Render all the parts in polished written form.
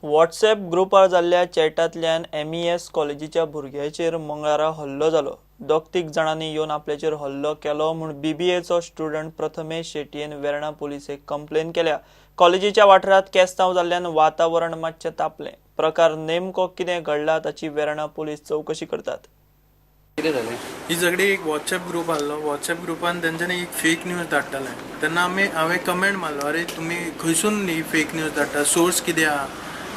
WhatsApp ग्रुपार जाल्ल्या चॅटांतल्यान MES कॉलेजीच्या भुरग्याचेर मंगळारा हल्लो जालो। दोग तीग जाणांनी येवन आपल्याचेर हल्लो केलो म्हूण BBAचो स्टुडंट प्रथमेश शेटयेन वेर्णा पुलिसेक कंप्लेन केल्या। कॉलेजीच्या वाठारांत केस्तांव जाल्ल्यान वातावरण मातशें तापलें। प्रकार नेमको कितें घडला ताची वेर्णा पुलीस चौकशी करतात। ही झगडी एक व्हॉट्सॲप ग्रुप आसलो। व्हॉट्सॲप ग्रुपान तेंच्यांनी एक फेक न्यूज धाडटाले। तेन्ना हांवें कमेंट मारलो, अरे तुमी खंयसून ही फेक न्यूज धाडटा, सोर्स कितें आहा?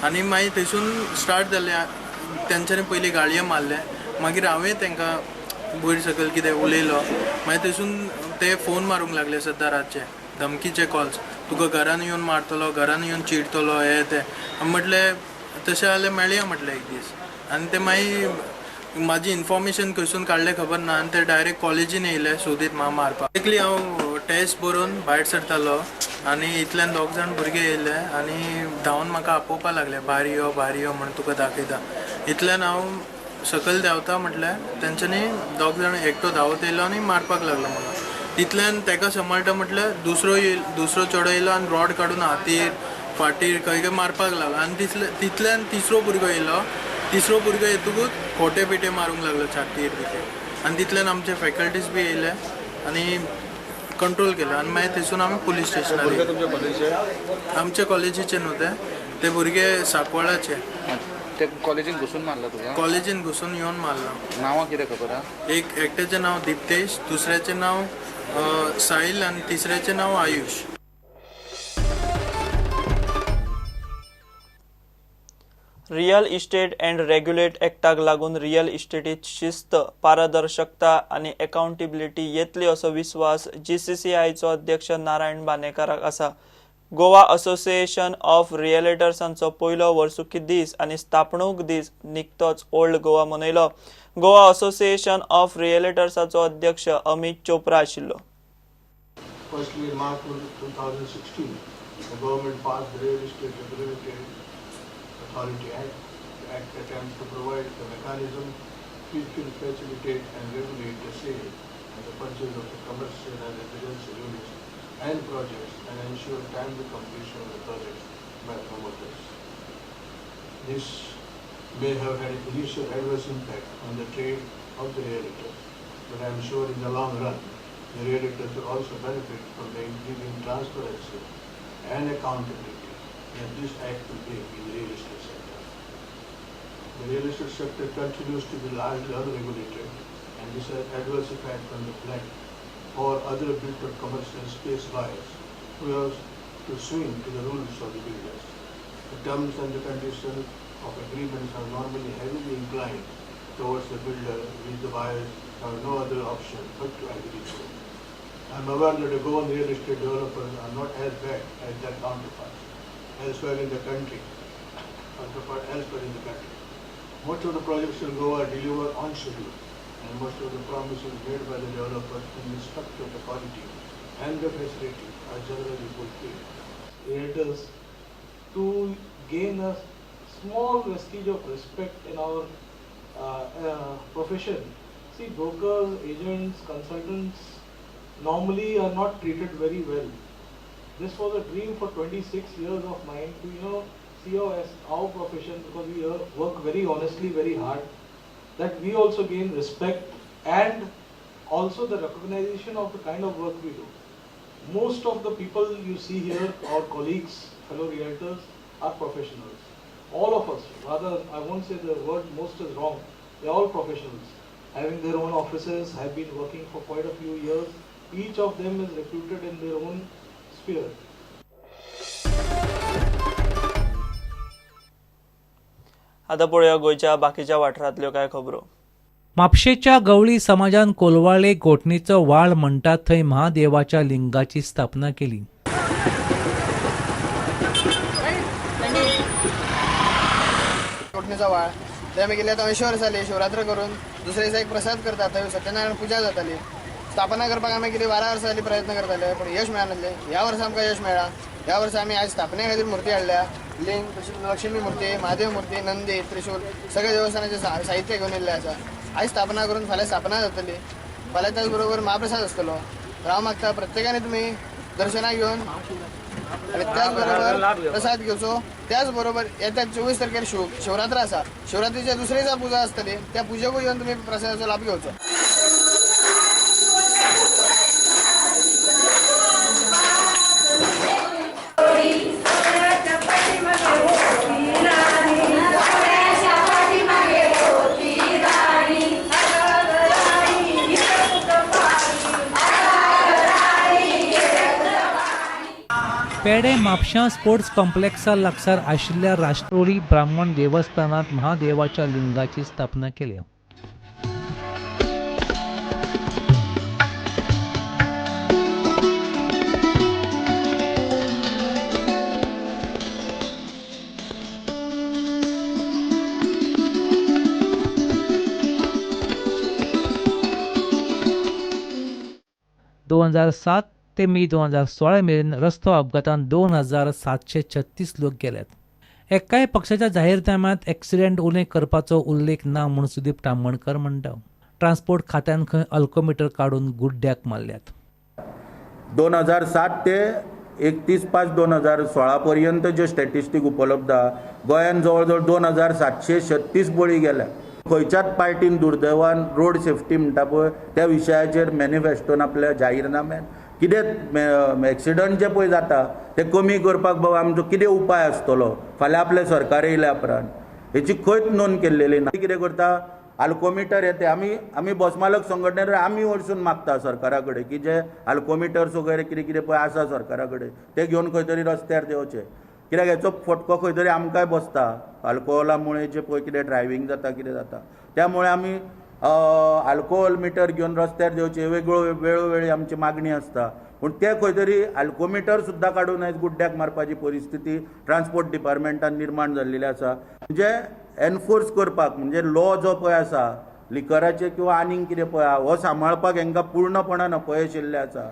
आनी मागीर थंयसून स्टार्ट जालें। तेंच्यांनी पयलीं गाळये मारले, मागीर हांवें तांकां वयर सकयल कितें उलयलो। मागीर थंयसून ते फोन मारूंक लागले सद्दां रातचे, धमकीचे कॉल्स, तुका घरान येवन मारतलो, घरान येवन चिडतलो, हे ते। म्हटलें तशें जाल्यार मेळया म्हटलें एक दीस। आनी ते मागीर म्हाजी इन्फॉर्मेशन खंयसून काडलें खबर ना, आनी ते डायरेक्ट कॉलेजीन येयले सोदीत म्हाका मारपाक। एकली हांव टेस्ट बरोवन भायर सरतालो आनी इतल्यान दोग जाण भुरगे येयले आनी धांवन म्हाका आपोवपाक लागले, भायर यो म्हण तुका दाखयता। इतल्यान हांव सकयल देंवता म्हटल्यार तेंच्यांनी दोग जाण एकटो धांवत येयलो आनी मारपाक लागलो म्हाका। तितल्यान ताका सांबाळटा म्हटल्यार दुसरो चेडो येयलो आनी रॉड काडून हातीर फाटीर खंय मारपाक लागलो। आनी तितल्यान तिसरो भुरगो येयलो। तिसरो भुरगो येतकूच खोटे पिटे मारूंक लागलो छातयेर बिटे। आनी तितल्यान आमचे फॅकल्टीज बी येयले आनी कंट्रोल केलो। आनी मागीर थंयसून आमी पुलीस स्टेशनार येयले। आमचे कॉलेजीचे न्हू ते भुरगे सांकवाळाचे। ते कॉलेजीन घुसून मारला तुका? कॉलेजीन घुसून येवन मारला। नांवां कितें खबर आहा? एकट्याचें नांव दिप्तेश, दुसऱ्याचें नांव साहिल आनी तिसऱ्याचें नांव Ayush. Real estate and regulate एक्टाक लागून रियल इस्टेटीत शिस्त, पारदर्शकता आनी अकाउंटेबिलिटी येतली असो विस्वास GCCIचो अध्यक्ष नारायण बानेकाराक आसा। गोवा असोसिएशन ऑफ रियलिटर्सांचो पयलो वर्सुकी दीस आनी स्थापणूक दीस निकतोच ओल्ड गोवा मनयलो। गोवा असोसिएशन ऑफ रियलिटर्साचो अध्यक्ष अमित चोप्रा आशिल्लो। Firstly, in March 2016, the government passed the Real Estate Regulatory Authority Act. The Act attempts to provide the mechanism which will facilitate and regulate the sale and the purchase of the commercial and residential units and projects and ensure timely completion of the projects by promoters. This may have had an initial adverse impact on the trade of the realtors, but I am sure in the long run, the realtors will also benefit from the increasing transparency and accountability that this act will bring in the real estate sector. The real estate sector continues to be largely unregulated, and this has adverse effect on the flat or other built-up commercial space buyers who have to swing to the rules of the builders. The terms and the conditions of agreements are normally heavily inclined towards the builder, which the buyers have no other option but to agree to. I am aware that the Goan real estate developers are not as bad as their counterparts elsewhere in the country. Most of the projects in Goa deliver on schedule, and most of the promises made by the developers in respect of the quality and the facility are generally fulfilled. Realtors to gain a small vestige of respect in our profession. See, brokers, agents, consultants normally are not treated very well. This was a dream for 26 years of mine to see our profession, because we work very honestly, very hard, that we also gain respect and also the recognition of the kind of work we do. Most of the people you see here, our colleagues, fellow realtors, are professionals. All of us, rather I won't say the word most is wrong, they are all professionals, having their own offices, have been working for quite a few years. Each of them is reputed in their own sphere. आता पळोवया गोंयच्या बाकीच्या वाठारांतल्यो कांय खबरो। म्हापशेच्या गवळी समाजान कोलवाळे घोटणेचो वाळ म्हणटात थंय महादेवाच्या लिंगाची स्थापना केली। घोटणेचो वाळ ते आमी गेले 80 वर्सां जाली शिवरात्र करून दुसऱ्या दिसा एक प्रसाद करतात, थंय सत्यनारायण पुजा जाताली। स्थापना करपाक आमी कितें 12 वर्सां जाली प्रयत्न करताले, पूण यश मेळनासलें। ह्या वर्सा आमकां यश मेळ्ळा। ह्या वर्सा आमी आयज स्थापने खातीर मूर्ती हाडल्या, लिंग, लक्ष्मी मूर्ती, महादेव मूर्ती, नंदी, त्रिशूल सगळे देवस्थानाचे साहित्य घेवन येयल्लें आसा। आयज स्थापना करून फाल्यां स्थापना जातली। फाल्यां त्याच बरोबर महाप्रसाद आसतलो। हांव मागता प्रत्येकाने तुमी दर्शना घेऊन आणि त्याचबरोबर प्रसाद घेवचो. त्याचबरोबर येत्या 24 तारखेर शिवरात्र आसा. शिवरात्रीच्या दुसरी दिसा पुजा आसतली, त्या पुजेकूय येवन तुम्ही प्रसादाचो लाभ घेवचो. पेडे म्हापशां स्पोर्ट्स कॉम्प्लेक्सा लागसार आशिल्ल्या राष्ट्रोळी ब्राह्मण देवस्थानात महादेवाच्या लिंगाची स्थापना केली. ते मे 2016 मेरेन रस्तो अपघातांत 2736 लोक गेल्यात. एकाय पक्षाच्या जाहीरनाम्यांत एक्सिडेंट उणें करपाचो उल्लेख ना म्हूण सुदीप तांबणकर म्हणटा. ट्रान्सपोर्ट खात्यान खंय अल्कोमिटर काडून गुड्ड्याक मारल्यात. 2007 ते 31/5/2016 पर्यंत जे स्टॅटिस्टीक उपलब्ध आहा, गोंयांत जवळ जवळ 2736 बळी गेल्या. खंयच्याच पार्टीन दुर्दैवान रोड सेफ्टी म्हणटा पळय त्या विशयाचेर मॅनिफेस्टोन आपल्या जाहीरनाम्यान कितें एक्सिडंट जे पळय जाता ते कमी करपाक बाबा आमचो कितें उपाय आसतलो फाल्यां आपलें सरकार येयल्या उपरांत हेची खंयच नोंद केल्लेली ना. कितें करता आल्कोमिटर येते आमी बसमालक संघटनेर आमी वचून मागता सरकारा कडेन की जे आल्कोमिटर्स वगैरे कितें कितें पळय आसा सरकारा कडेन ते घेवन खंय तरी रस्त्यार देंवचे. कित्याक हेचो फटको खंय तरी आमकांय बसता आल्कोहोला मुळे जे पळय कितें ड्रायव्हिंग जाता कितें जाता त्यामुळे आमी आल्कोहोल मिटर घेवन रस्त्यार देंवचे वेळोवेळी आमची मागणी आसता. पूण ते खंय तरी आल्कोमिटर सुद्दां काडून आयज गुड्ड्याक मारपाची परिस्थिती ट्रान्सपोर्ट डिपार्टमेंटान निर्माण जाल्लेली आसा. म्हणजे एनफोर्स करपाक म्हणजे लॉ जो पळय आसा लिकराचे किंवा आनीक कितें पळय हो सांबाळपाक हांकां पूर्णपणान अपयशिल्ले आसा.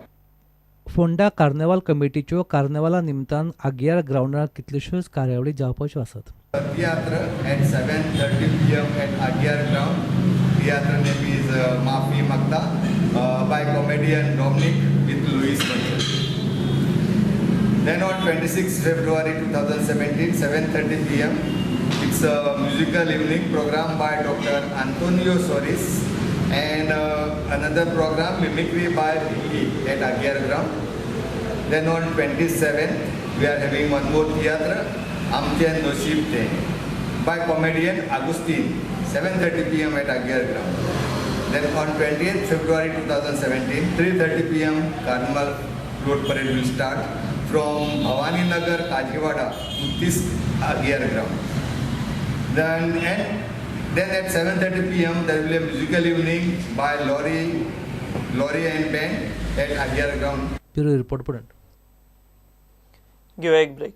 फोंडा कार्निवाल कमिटीच्यो कार्निवाला निमतान आग्यार ग्राउंडार कितल्योश्योच कार्यावळी जावपाच्यो आसात. Theatre at 7:30 p.m. at Agyar ground. Theatre name is Maafi Magda by comedian Dominic with Louis Buncher. Then on 26 February 2017, 7:30 p.m. it's a musical evening program by Dr. Antonio Soris and another program mimicry by Vicky at Agyar ground. Then on 27th we are having one more theatre, Amche Noshib Te by comedian Agustin, 7:30 p.m. at Agyar ground. Then on 20th February 2017, 3:30 p.m. Carnival Road Parade will start from Bhavani Nagar, Kajivada to this Agyar ground. Then at 7:30 p.m. there will be a musical evening by Lorry and band at Agyar ground. Bureau report Prudent. घेऊया एक break.